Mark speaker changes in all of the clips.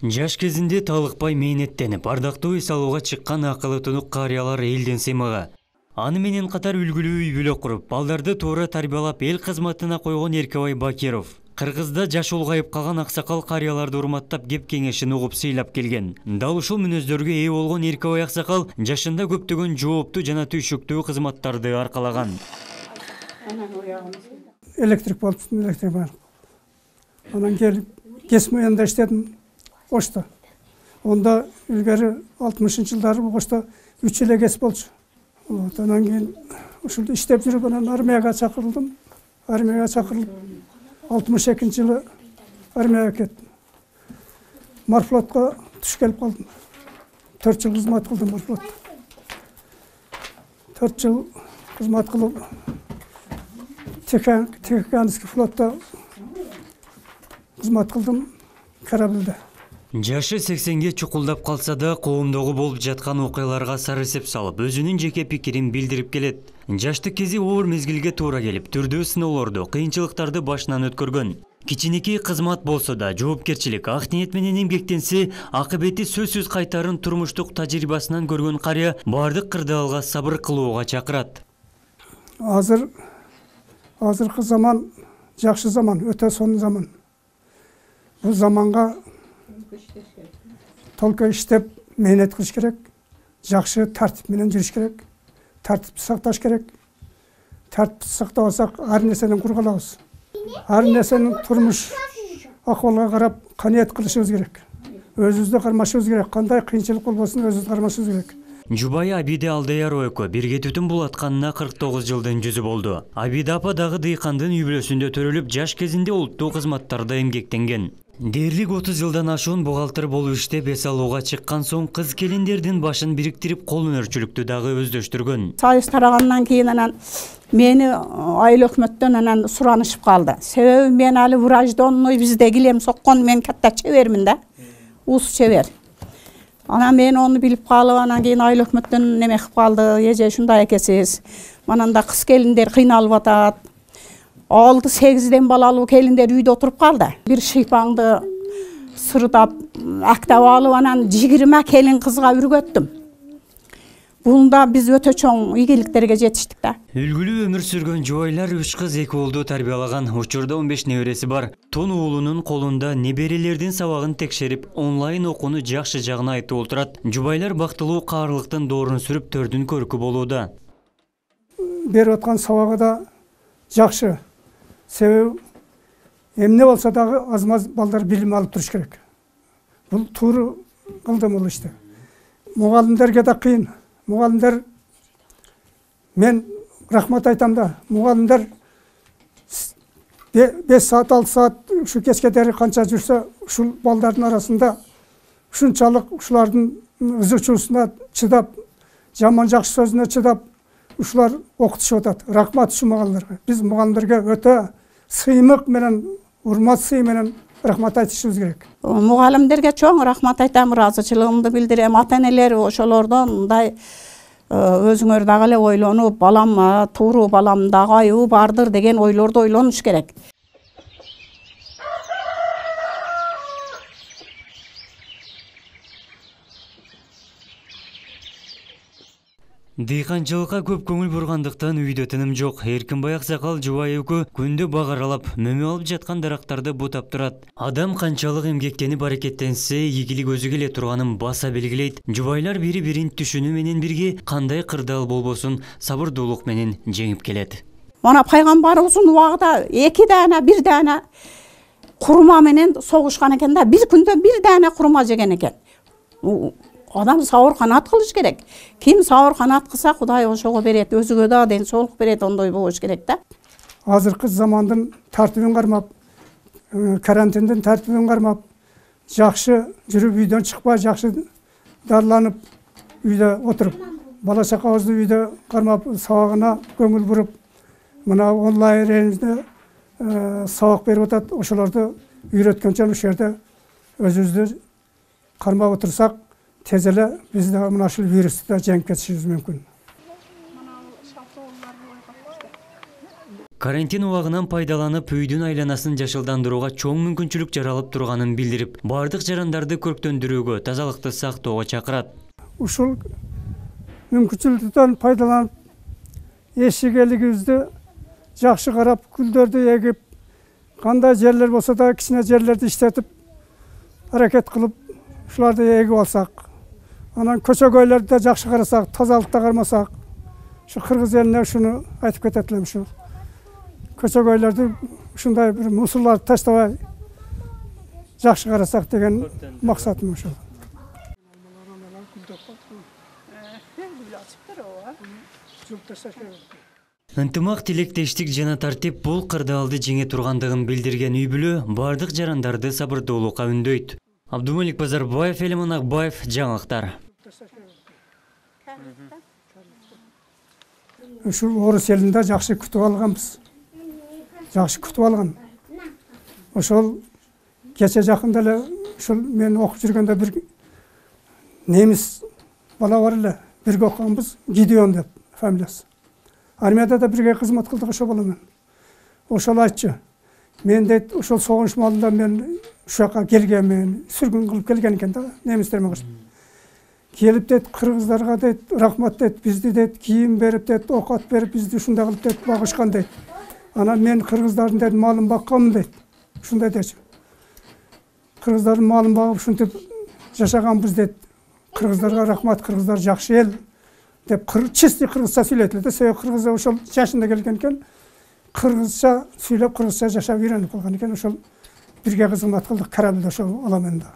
Speaker 1: Жаш кезинде талыкпай мээнеттенип, ардактуу үй салууга чыккан акылы тунук карыялар элден сыймага. Аны менен катар үлгүлүү үй бүлө куруп, балдарды туура тарбиялап эл кызматына койгон Эркебай Бакиров. Кыргызда жаш улгайып калган аксакал карыяларды урматтап кеп кеңешин угуп сыйлап келген. Дал ушул мүнөздөргө ээ болгон Эркебай аксакал жашында көптөгөн жооптуу жана түйшүктүү кызматтарды аркалаган.
Speaker 2: Электрик болуптун, электрик бар. Анан келип, кесме аянда иштедим. Ошто. Онда илгери 60-жылдары ошто 3 эле кес болчу. Анан кийин ушул иштеп жүрүп анан армияга чакырылдым. Армияга чакырылып 62-жылы армияга кеттим. Морфлотко туш келип калдым. 4 жыл кызмат кылдым морфлотто. 4 жыл кызмат кылып Тихоокеанский флотто кызмат кылдым корабльде.
Speaker 1: Жашы 80-ге чукулдап калса да, коомдогу болуп жаткан окуяларга сары эсеп салып, өзүнүн жеке пикирин билдирип келет. Жаштык кези оор мезгилге туура келип, түрдүү сыноолорду, кыйынчылыктарды башынан өткөргөн. Кичинекей кызмат болсо да, жоопкерчилик, ак ниет менен эмгектенсе, акыбети сөзсүз кайтарын турмуштук тажрыйбасынан көргөн карыя бардык кырдаалга сабыр кылууга чакырат.
Speaker 2: Азыркы заман жакшы заман, өтө сонун заман. Бул заманга толко иштеп, мээнет кылыш керек. Жакшы тартип менен жүрүш керек. Тартипти сакташ керек. Тартипти сактабасак, ар нерседен құр калабыз. Ар нерсенин турмуш акыбалга карап, каниет кылышыбыз керек. Өзүбүздү кармашыбыз керек. Кандай кыйынчылык болбосун, өзүбүздү кармашыбыз керек.
Speaker 1: Жубайы Абиде Алдаярова экөө бирге түтүн булатканына 49 жылдын жүзү болду. Абида апа дагы дыйкандын үй бүлөсүндө төрөлүп, жаш кезинде улуттуу кызматтарда эмгектенген. Дээрлик 30 жылдан ашуун бухгалтер болуп иштеп эс алууга чыккан соң кыз келиндердин башын бириктирип кол өнөрчүлүктү дагы өздөштүргөн.
Speaker 3: Союз тарагандан кийин анан мени айыл өкмөттөн анан суранышып калды. Себеби мен али врачдонный бизде килем соккон, мен катта чебермин да. Ус чебер. Анан мен ону билип калып, анан кийин айыл өкмөттөн неме кылып калды. Эже ушундай экенсиз. Мананда кыз келиндер кыйналып атат. 6-8ден балалуу келиндер үйдө отуруп калды. Бир шыйпаңды сырдап, актап алып, анан 20 келин кызга үргөттүм. Бунда биз өтө чоң ийгиликтерге жетиштик да.
Speaker 1: Үлгүлүү өмүр сүргөн жубайлар 3 кыз 2 уулду тарбиялаган. Учурда 15 небереси бар. Тон уулунун колунда неберелердин сабагын текшерип, онлайн окууну жакшы жагына айтып отурат. Жубайлар бактылуу каарылыктын доорун сүрүп, төрдүн көркү болууда.
Speaker 2: Берип аткан сабагы да жакшы. Себеби эмне болсо дагы аз-маз балдар билим алып туруш керек. Бул туура кылдым бул ишти. Мугалимдерге да кыйын. Мугалимдер, мен рахмат айтам да. Мугалимдер 5 саат, 6 саат ушу кечке дери канча жүрсө, ушул балдардын арасында ушунчалык ушулардын ызычуусуна чыдап, жаман жакшы сөзүнө чыдап, ушулар окутушуп атат. Рахмат ушу мугалимдерге. Биз мугалимдерге өтө сыймык менен, урмат сый менен рахмат айтышыбыз керек.
Speaker 3: Мугалимдерге чоң рахмат айтам, ыраазычылыгымды билдирем. Ата-энелер ошолордон мындай өзүңөр дагы эле ойлонуп, балам тууру, балам дагы айыбы бардыр деген ойлорду ойлонуш керек.
Speaker 1: Дыйканчылыкка көп көңүл бургандыктан үйдө тыным жок. Эркинбай аксакал жубайы экөө күндө бак аралап, мөмө алып жаткан дарактарды бутап турат. Адам канчалык эмгектенип аракеттенсе, ийгилик өзү келе турганын баса белгилейт. Жубайлар бири-бирин түшүнүү менен бирге кандай кырдаал болбосун сабырдуулук менен жеңип келет.
Speaker 3: Мана пайгамбарыбыздын убагында 2 дана, 1 дана курма менен согушкан экен да. Bir күндө 1 дана курма жеген экен. Адам сабыр канат кылыш керек. Ким сабыр канат кылса, Кудай ошого берет, өзүгө да ден соолук берет, ондой болуш керек да.
Speaker 2: Азыркы замандын тартибин кармап, карантиндин тартибин кармап, жакшы жүрүп үйдөн чыкпай, жакшы дарыланып, үйдө отуруп, бала чакабызды үйдө кармап, сабагына көңүл буруп, мына онлайн режимде сабак берип атат, ошолорду үйрөткөнчө ушул жерде өзүбүздү кармап отурсак, тез эле биз да мына ушул вирусту да жеңип кетишибиз мүмкүн.
Speaker 1: Карантин убагынан пайдаланып үйдүн айланасын жашылдандырууга чоң мүмкүнчүлүк жаралып турганын билдирип, бардык жарандарды көрктөндүрүүгө, тазалыкты сактоого чакырат.
Speaker 2: Ушул мүмкүнчүлүктөн пайдаланып, эшигелигибизди жакшы карап, гүлдөрдү эгип, кандай жерлер болсо да кичине жерлерди иштетип, аракет кылып, ушуларды эгип алсак, анан көчөгөйлөрдү жакшы карасак, тазалыкта кармасак, ушу кыргыз элине ушуну айтып кетет элем. Ушу көчөгөйлөрдү ушундай бир мусурларды таштабай жакшы карасак деген максатым ушул.
Speaker 1: Ынтымак, тилектештик жана тартип бул кырдаалды жеңе тургандыгын билдирген үй бүлө бардык жарандарды сабырдуулукка үндөйт. Абдумалик Базарбаев, Элиман Акбаев, жаңылыктар.
Speaker 2: Ушул орус элинде жакшы күтүп алганбыз. Жакшы күтүп алган. Ошол кече жакында эле ушул мен окуп жүргөндө бир немис бала бар эле, бирге окуганбыз, Гидеон деп фамилиясы. Армияда да бирге кызмат кылдык ошол бала менен. Ошол айтчу. Мен дейт, ошол согуш маалында мен ушул жака келгенмин, сүргүн кылып келген экен да, немистер менен. Келип дейт, кыргыздарга дейт, рахмат дейт, бизди дейт, кийим берип дейт, окат берип, бизди ушундай кылып дейт, багышкан дейт. Анан мен кыргыздардын дейт малын бакканмын дейт. Ушундай дечү. Кыргыздардын малын багып ушинтип жашаганбыз дейт. Кыргыздарга рахмат, кыргыздар жакшы эл деп чисти кыргызча сүйлөйт эле. Себеби кыргыз ошол жашында келген экен. Кыргызча сүйлөп, кыргызча жашап үйрөнүп калган экен. Ошол бирге кызмат кылдык Карабалда ошол ала менен да.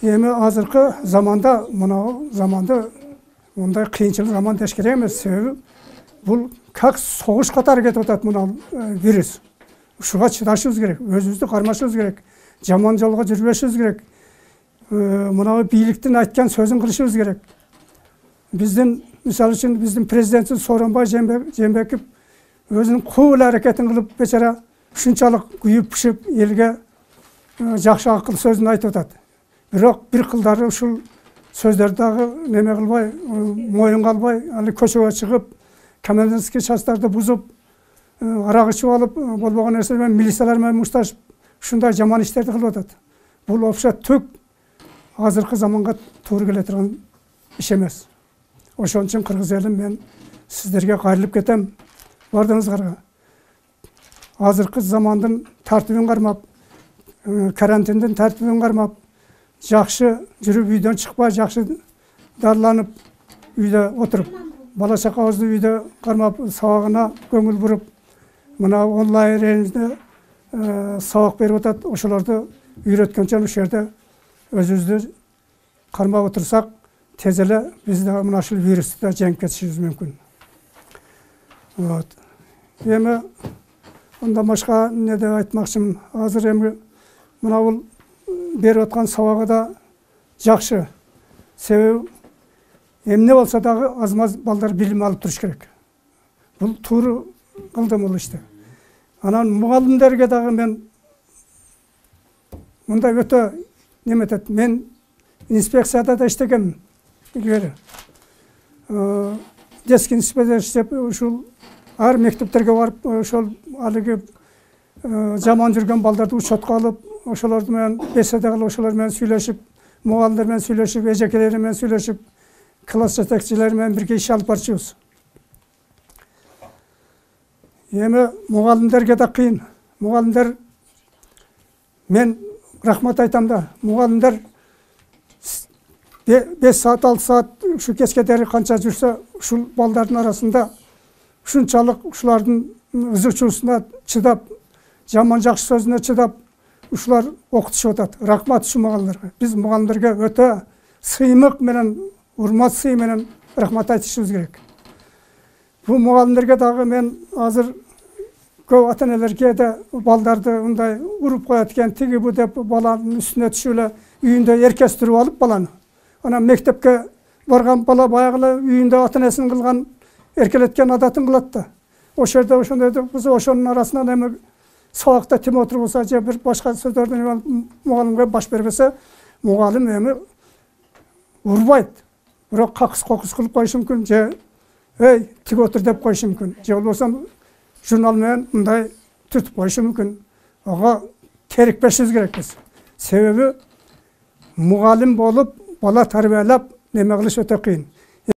Speaker 2: Эми азыркы заманда, мына заманды мындай кыйынчыл заман деш керек эмес. Себеби бул как согуш катары кетип атат мына вирус. Ушуга чыдашыбыз керек, өзүбүздү кармашыбыз керек, жаман жолго жүрбөшүбүз керек. Мына бийликтин айткан сөзүн кылышыбыз керек. Биздин, мисалы үчүн, биздин президентибиз Сооронбай Жээнбеков өзүнүн кул аракетин кылып, бечара ушунчалык күйүп пышып элге жакшы акыл сөзүн айтып атат. Бирок бир кылдары ушул сөздөрдү дагы неме кылбай, моюнга албай, аны көчөгө чыгып, комендантский частарды бузуп, арак ичип алып, болбогон нерсе менен милициялар менен мушташып, ушундай жаман иштерди кылып атат. Бул вообще түк азыркы заманга туура келе турган иш эмес. Ошон үчүн кыргыз элим, мен сиздерге кайрылып кетем. Бардыгыңыздарга азыркы замандын тартибин кармап, карантиндин тартибин кармап, жакшы жүрүп үйдөн чыкпай, жакшы дарыланып, үйдө отуруп, бала чакабызды үйдө кармап, сабагына көңүл буруп, мына онлайн режимде сабак берип атат. Ошолорду үйрөткөнчө ушул жерде өзүбүздү кармап отурсак, тез эле биз да мына ушул вирусту да жеңип кетишибиз мүмкүн. Эми андан башка эмне деп айтмакчымын. Азыр эми мына бул берип аткан сабагы да жакшы. Себеби эмне болсо дагы аз-маз балдар билим алып туруш керек. Бул туура кылдым бул ишти. Анан мугалимдерге дагы мен мындай өтө неметет. Мен инспекцияда да иштегенмин. Детский инспектор иштеп, ушул ар мектептерге барып, ошол алыгы жаман жүргөн балдарды учетко алып, ошолорду менен беседа кылып, ошолор менен сүйлөшүп, мугалимдер менен сүйлөшүп, эжекелери менен сүйлөшүп, класс жетекчилери менен бирге иш алып барчубуз. Эми мугалимдерге да кыйын. Мугалимдер, мен рахмат айтам да, мугалимдер 5 саат, 6 саат ушу кечке дери канча жүрсө, ушул балдардын арасында ушунчалык ушулардын ызычуусуна чыдап, жаман жакшы сөзүнө чыдап, ушулар окутушуп атат. Рахмат ушул мугалимдерге. Биз мугалимдерге өтө сыймык менен, урмат сый менен рахмат айтышыбыз керек. Бул мугалимдерге дагы мен азыр көп ата-энелерге да балдарды мындай уруп коет экен, тиги бу деп баланын үстүнө түшүп эле үйүндө эркестирип алып баланы. Анан мектепке барган бала баягы үйүндө ата-энесинин кылган эркелеткен адатын кылат да. Ошол жерде ошондой болсо, ошонун арасынан эми сабакта тим отуруп болсо, же бир башка сөздөрдөн мугалимге баш бербесе, мугалим эми урбайт. Бирок какыс-кокус кылып коюшу мүмкүн, же ей тик отыр деп коюшу мүмкүн, же болбосо журнал менен мындай түртүп коюшу мүмкүн. Ага керикпешибиз керекпиз. Себеби мугалим болуп, бала тарбиялап неме кылыш өтө кыйын.